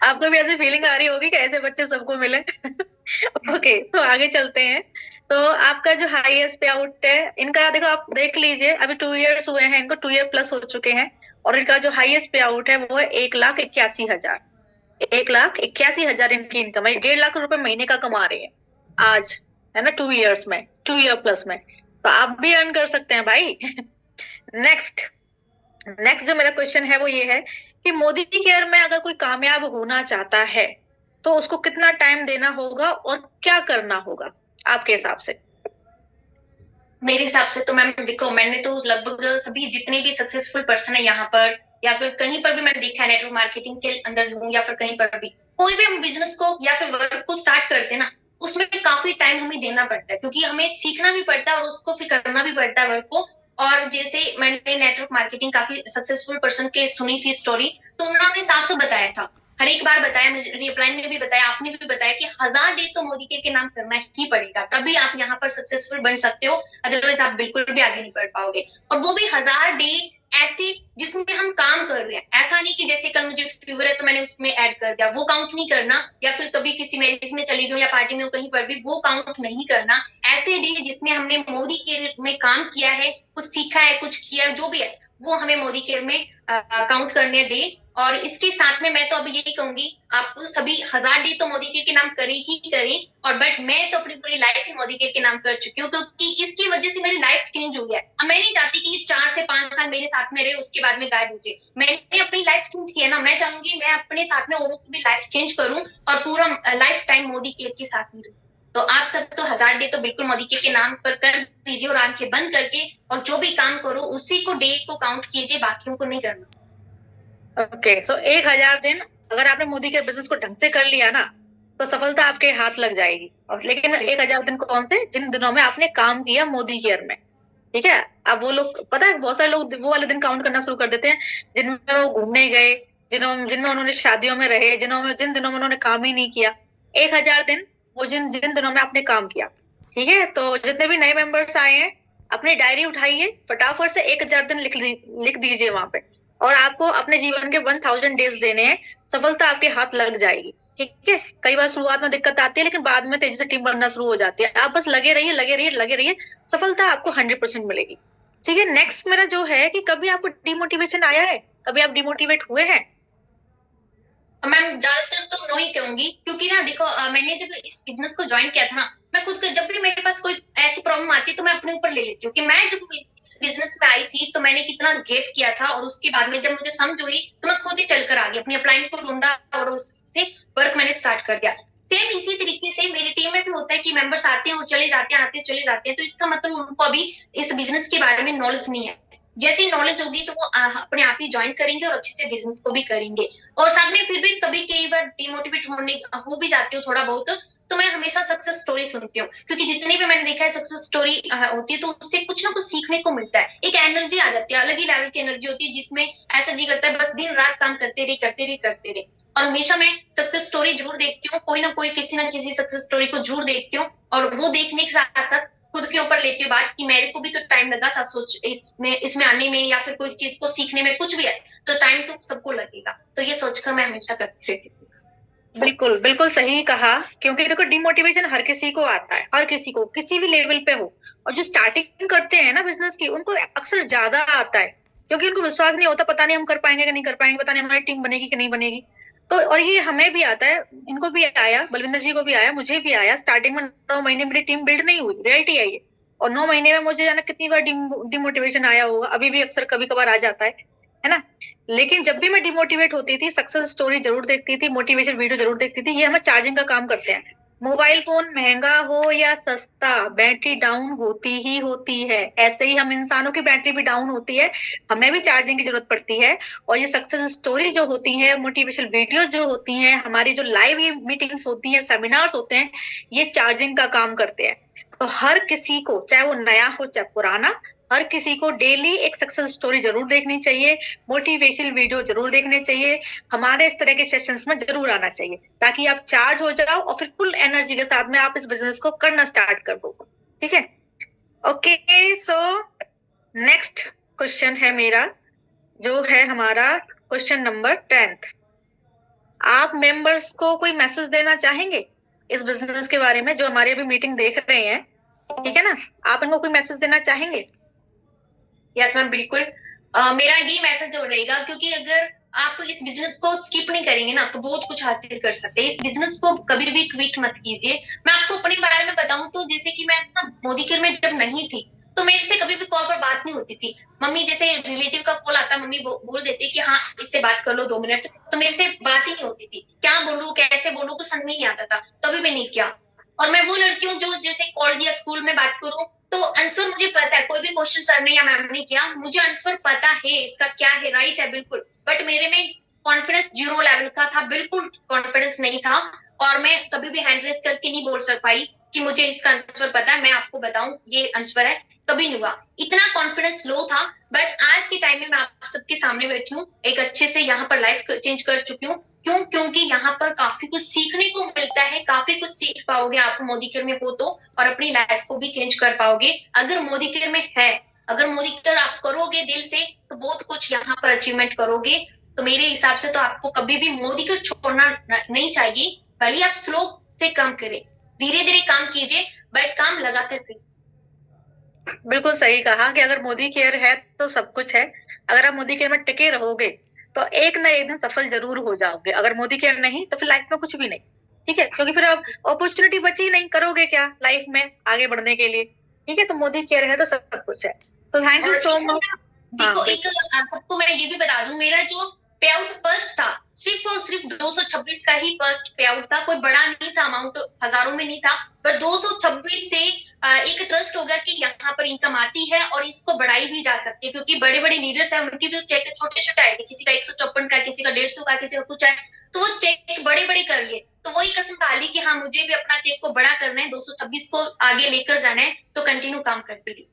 आपको भी ऐसी फीलिंग आ रही होगी कि ऐसे बच्चे सबको मिले ओके, तो आगे चलते हैं। तो आपका जो हाईएस्ट पे आउट है इनका, देखो आप देख लीजिए, अभी 2 इयर्स हुए हैं इनको, 2 ईयर प्लस हो चुके हैं। और इनका जो हाईएस्ट पे आउट है वो है 1,81,000। 1,81,000 इनकी इनकम है, 1.5 लाख रुपए महीने का कमा रहे हैं आज, है ना। 2 इयर्स में, 2 ईयर प्लस में, तो आप भी अर्न कर सकते हैं भाई नेक्स्ट, नेक्स्ट जो मेरा क्वेश्चन है वो ये है कि मोदी केयर में अगर कोई कामयाब होना चाहता है तो उसको कितना टाइम देना होगा और क्या करना होगा आपके हिसाब से? मेरे हिसाब से तो मैम देखो, मैंने तो लगभग सभी जितने भी सक्सेसफुल पर्सन है यहाँ पर या फिर कहीं पर भी मैंने देखा है, नेटवर्क मार्केटिंग के अंदर हूँ या फिर कहीं पर भी, कोई भी हम बिजनेस को या फिर वर्क को स्टार्ट करते हैं ना, उसमें काफी टाइम हमें देना पड़ता है, क्योंकि हमें सीखना भी पड़ता है और उसको फिर करना भी पड़ता है वर्क को। और जैसे मैंने नेटवर्क मार्केटिंग काफी सक्सेसफुल पर्सन के सुनी थी स्टोरी, तो उन्होंने साफ साफ बताया था, हर एक बार बताया, मुझे रिप्लाई में भी बताया, आपने भी बताया कि 1000 डे तो मोदी के नाम करना ही पड़ेगा, तभी आप यहाँ पर सक्सेसफुल बन सकते हो, अदरवाइज आप बिल्कुल भी आगे नहीं बढ़ पाओगे। और वो भी 1000 डे ऐसे जिसमें हम काम कर रहे हैं, ऐसा नहीं कि जैसे कल मुझे फीवर है तो मैंने उसमें ऐड कर दिया, वो काउंट नहीं करना, या फिर कभी किसी मैरिज में चली गई या पार्टी में कहीं पर भी, वो काउंट नहीं करना। ऐसे डे जिसमें हमने मोदी केयर में काम किया है, कुछ सीखा है, कुछ किया, जो भी है वो हमें मोदी केयर में काउंट करने डे। और इसके साथ में मैं तो अभी यही कहूंगी, आप सभी 1000 डे तो मोदी केयर के नाम करें ही करें, और बट मैं तो अपनी पूरी लाइफ ही मोदी केयर के नाम कर चुकी हूँ, क्योंकि इसकी वजह से मेरी लाइफ चेंज हुई है। अब मैं नहीं चाहती कि ये 4 से 5 साल मेरे साथ में रहे, उसके बाद में गायब हो जाए। मैंने अपनी लाइफ चेंज की है ना, मैं चाहूंगी मैं अपने साथ में औरों की भी लाइफ चेंज करूं और पूरा लाइफ टाइम मोदी केयर के साथ में रहूं। तो आप सब तो 1000 डे तो बिल्कुल मोदी केयर के नाम पर कर दीजिए, और आंखें बंद करके और जो भी काम करो उसी को डे को काउंट कीजिए, बाकियों को नहीं करना। ओके, सो 1000 दिन अगर आपने मोदी के बिजनेस को ढंग से कर लिया ना तो सफलता आपके हाथ लग जाएगी। और लेकिन 1000 दिन कौन से? जिन दिनों में आपने काम किया मोदी केयर में, ठीक है। अब वो लोग, पता है, बहुत सारे लोग वो वाले दिन काउंट करना शुरू कर देते हैं जिनमें वो घूमने गए, जिनमें उन्होंने शादियों में रहे, जिन दिनों में उन्होंने काम ही नहीं किया। 1000 दिन वो जिन जिन दिनों में आपने काम किया, ठीक है। तो जितने भी नए मेंबर्स आए हैं, अपनी डायरी उठाइए, फटाफट से 1000 दिन लिख दीजिए वहां पे। और आपको अपने जीवन के 1000 डेज देने हैं, सफलता आपके हाथ लग जाएगी, ठीक है। कई बार शुरुआत में दिक्कत आती है लेकिन बाद में तेजी से टीम बनना शुरू हो जाती है। आप बस लगे रहिए, लगे रहिए, लगे रहिए, सफलता आपको 100% मिलेगी, ठीक है। नेक्स्ट मेरा जो है कि कभी आपको डिमोटिवेशन आया है? कभी आप डिमोटिवेट हुए हैं? मैम ज्यादातर तो नो ही कहूंगी, क्योंकि ना देखो, मैंने जब इस बिजनेस को ज्वाइन किया था ना, मैं खुद जब भी मेरे पास कोई ऐसी प्रॉब्लम आती है तो मैं अपने ऊपर ले लेती हूँ कि मैं जब इस बिजनेस में आई थी तो मैंने कितना गैप किया था, और उसके बाद में जब मुझे समझ हुई तो मैं खुद ही चलकर आ गई, अपनी अपलाइन को ढूंढा और उससे वर्क मैंने स्टार्ट कर दिया। सेम इसी तरीके से मेरी टीम में भी होता है कि मेंबर्स आते हैं और चले जाते हैं, आते हैं चले जाते हैं, तो इसका मतलब उनको अभी इस बिजनेस के बारे में नॉलेज नहीं है। जैसी नॉलेज होगी तो वो अपने आप ही ज्वाइन करेंगे और अच्छे से बिजनेस को भी करेंगे। और साथ में फिर भी कभी कई बार डिमोटिवेट हो भी जाती हूँ थोड़ा बहुत, तो मैं हमेशा सक्सेस स्टोरी सुनती हूँ, क्योंकि जितनी भी मैंने देखा है सक्सेस स्टोरी होती है तो उससे कुछ ना कुछ सीखने को मिलता है, एक एनर्जी आ जाती है, अलग ही लेवल की एनर्जी होती है, जिसमें ऐसा जी करता है बस दिन रात काम करते रहे करते रहे करते रहे। और हमेशा मैं सक्सेस स्टोरी जरूर देखती हूँ, कोई ना कोई किसी ना किसी सक्सेस स्टोरी को जरूर देखती हूँ, और वो देखने के साथ साथ खुद के ऊपर लेती हूँ बात कि मेरे को भी तो टाइम लगा था सोच इसमें आने में, या फिर कोई चीज को सीखने में, कुछ भी है तो टाइम तो सबको लगेगा, तो ये सोचकर मैं हमेशा करती रहती हूँ। बिल्कुल बिल्कुल सही कहा। क्योंकि देखो, डिमोटिवेशन हर किसी को आता है, हर किसी को, किसी भी लेवल पे हो। और जो स्टार्टिंग करते हैं ना बिजनेस की, उनको अक्सर ज्यादा आता है, क्योंकि उनको विश्वास नहीं होता, पता नहीं हम कर पाएंगे कि नहीं कर पाएंगे, पता नहीं हमारी टीम बनेगी कि नहीं बनेगी। तो और ये हमें भी आता है, इनको भी आया, बलविंदर जी को भी आया, मुझे भी आया। स्टार्टिंग में 9 महीने मेरी टीम बिल्ड नहीं हुई, रियलिटी आई है। और 9 महीने में मुझे जाना कितनी बार डिमोटिवेशन आया होगा, अभी भी अक्सर कभी कभार आ जाता है ना। लेकिन जब भी मैं डिमोटिवेट होती थी, सक्सेस स्टोरी जरूर देखती थी, मोटिवेशन वीडियो जरूर देखती थी। ये हमें चार्जिंग का काम करते हैं। मोबाइल फोन महंगा हो या सस्ता, बैटरी डाउन होती ही होती है। ऐसे ही हम इंसानों की बैटरी भी डाउन होती है, हमें भी चार्जिंग की जरूरत पड़ती है। और ये सक्सेस स्टोरी जो होती है, मोटिवेशनल वीडियो जो होती हैं, हमारी जो लाइव ये मीटिंग्स होती हैं, सेमिनार्स होते हैं, ये चार्जिंग का काम करते हैं। तो हर किसी को, चाहे वो नया हो चाहे पुराना, हर किसी को डेली एक सक्सेस स्टोरी जरूर देखनी चाहिए, मोटिवेशनल वीडियो जरूर देखने चाहिए, हमारे इस तरह के सेशंस में जरूर आना चाहिए, ताकि आप चार्ज हो जाओ और फिर फुल एनर्जी के साथ में आप इस बिजनेस को करना स्टार्ट कर दो, ठीक है। ओके, सो नेक्स्ट क्वेश्चन है मेरा, जो है हमारा क्वेश्चन नंबर 10th। आप मेंबर्स को कोई मैसेज देना चाहेंगे इस बिजनेस के बारे में, जो हमारी अभी मीटिंग देख रहे हैं, ठीक है ना? आप इनको कोई मैसेज देना चाहेंगे? यस मैम, बिल्कुल। मेरा ये मैसेज हो रहेगा, क्योंकि अगर आप इस बिजनेस को स्किप नहीं करेंगे ना तो बहुत कुछ हासिल कर सकते हैं। इस बिजनेस को कभी भी क्विट मत कीजिए। मैं आपको अपने बारे में बताऊं तो जैसे कि मैं ना मोदी केयर में जब नहीं थी तो मेरे से कभी भी कॉल पर बात नहीं होती थी। मम्मी जैसे रिलेटिव का कॉल आता, मम्मी बोल देती कि हाँ इससे बात कर लो 2 मिनट, तो मेरे से बात ही नहीं होती थी। क्या बोलूं कैसे बोलूं कुछ समझ में नहीं आता था, कभी भी नहीं किया। और मैं वो लड़की हूँ जो जैसे कॉलेज या स्कूल में बात करूं तो आंसर मुझे पता है, कोई भी क्वेश्चन सर ने या मैम ने किया मुझे आंसर पता है इसका क्या है, राइट है बिल्कुल। बट मेरे में कॉन्फिडेंस 0 लेवल का था, बिल्कुल कॉन्फिडेंस नहीं था। और मैं कभी भी हैंड रेस करके नहीं बोल सक पाई कि मुझे इसका आंसर पता है, मैं आपको बताऊं ये आंसर है, कभी नहीं हुआ। इतना कॉन्फिडेंस लो था। बट आज के टाइम में मैं आप सबके सामने बैठी हूँ, एक अच्छे से यहाँ पर लाइफ चेंज कर चुकी हूँ। क्यों? क्योंकि यहाँ पर काफी कुछ सीखने को मिलता है, काफी कुछ सीख पाओगे आप मोदी केयर में हो तो, और अपनी लाइफ को भी चेंज कर पाओगे अगर मोदी केयर में है। अगर मोदी केयर आप करोगे दिल से तो बहुत कुछ यहाँ पर अचीवमेंट करोगे। तो मेरे हिसाब से तो आपको कभी भी मोदी केयर छोड़ना नहीं चाहिए। भले आप स्लो से काम करें, धीरे धीरे काम कीजिए, बट काम लगाकर करिए। बिल्कुल सही कहा कि अगर मोदी केयर है तो सब कुछ है। अगर आप मोदी केयर में टिके रहोगे तो एक ना एक दिन सफल जरूर हो जाओगे। अगर मोदी केयर नहीं तो फिर लाइफ में कुछ भी नहीं। ठीक है, क्योंकि फिर अब अपॉर्चुनिटी बची ही नहीं, करोगे क्या लाइफ में आगे बढ़ने के लिए। ठीक है, तो मोदी केयर है तो सब कुछ है। तो थैंक यू सो मच। देखो एक सबको मैं ये भी बता दूं, मेरा जो पे आउट फर्स्ट था सिर्फ और सिर्फ 226 का ही फर्स्ट पे आउट था, कोई बड़ा नहीं था, अमाउंट हजारों में नहीं था। पर 226 से एक ट्रस्ट होगा कि यहाँ पर इनकम आती है और इसको बढ़ाई भी जा सकती है, क्योंकि बड़े बड़े लीडर्स है उनकी भी चेक छोटे छोटे आए थे, किसी का 154 का, किसी का 150 का, किसी का कुछ है, तो वो चेक बड़े बड़े कर लिए। तो वही कसम खा ली कि हाँ मुझे भी अपना चेक को बड़ा करना है, 226 को आगे लेकर जाना है, तो कंटिन्यू काम करती रही।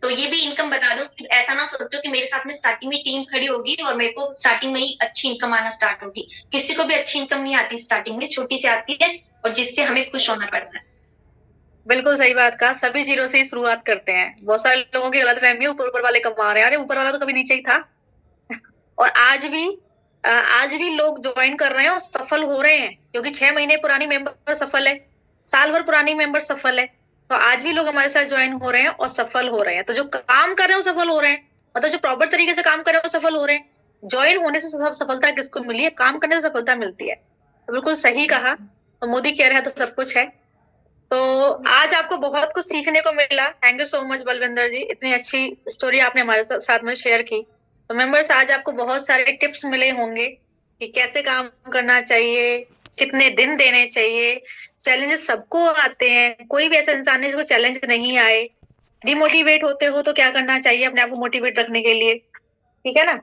तो ये भी इनकम बता दो कि ऐसा ना सोचो कि मेरे साथ में स्टार्टिंग में टीम खड़ी होगी और मेरे को स्टार्टिंग में ही अच्छी इनकम आना स्टार्ट होगी। किसी को भी अच्छी इनकम नहीं आती स्टार्टिंग में, छोटी से आती है, और जिससे हमें खुश होना पड़ता है। बिल्कुल सही बात कहा, सभी जीरो से ही शुरुआत करते हैं। बहुत सारे लोगों की गलतफहमी है ऊपर वाले कमा रहे हैं। अरे ऊपर वाला तो कभी नीचे ही था। और आज भी लोग ज्वाइन कर रहे हैं और सफल हो रहे हैं, क्योंकि 6 महीने पुरानी मेंबर सफल है, साल भर पुरानी मेंबर सफल है। तो आज भी लोग हमारे साथ ज्वाइन हो रहे हैं और सफल हो रहे हैं। तो जो काम कर रहे हैं वो सफल हो रहे हैं, मतलब जो प्रॉपर तरीके से काम कर रहे हैं वो सफल हो रहे हैं। ज्वाइन होने से सब सफलता किसको मिली है? काम करने से सफलता मिलती है। तो बिल्कुल सही कहा। तो मोदी केयर है तो सब कुछ है। तो आज आपको बहुत कुछ सीखने को मिला। Thank you so much Balwinder ji, इतनी अच्छी स्टोरी आपने हमारे साथ में शेयर की। तो मेंबर्स, आज आपको बहुत सारे टिप्स मिले होंगे कि कैसे काम करना चाहिए, कितने दिन देने चाहिए। चैलेंजेस सबको आते हैं, कोई भी ऐसा इंसान है जिसको चैलेंज नहीं आए। डिमोटिवेट होते हो तो क्या करना चाहिए अपने आप को मोटिवेट रखने के लिए, ठीक है ना।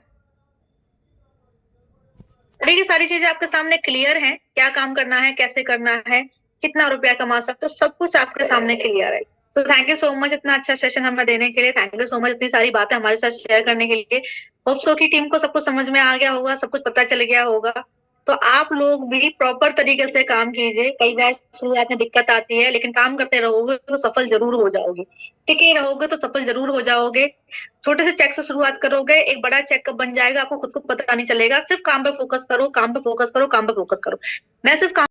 देखिए सारी चीजें आपके सामने क्लियर हैं, क्या काम करना है, कैसे करना है, कितना रुपया कमा सकते हो, सब कुछ आपके सामने क्लियर है। So thank you so much इतना अच्छा सेशन हमें देने के लिए। थैंक यू सो मच इतनी सारी बातें हमारे साथ शेयर करने के लिए। होप सो की टीम को सब कुछ समझ में आ गया होगा, सब कुछ पता चल गया होगा। तो आप लोग भी प्रॉपर तरीके से काम कीजिए। कई बार शुरुआत में दिक्कत आती है, लेकिन काम करते रहोगे तो सफल जरूर हो जाओगे। टिके रहोगे तो सफल जरूर हो जाओगे। छोटे से चेक से शुरुआत करोगे, एक बड़ा चेक कब बन जाएगा आपको खुद को पता नहीं चलेगा। सिर्फ काम पे फोकस करो, काम पे फोकस करो, काम पे फोकस करो। मैं सिर्फ काम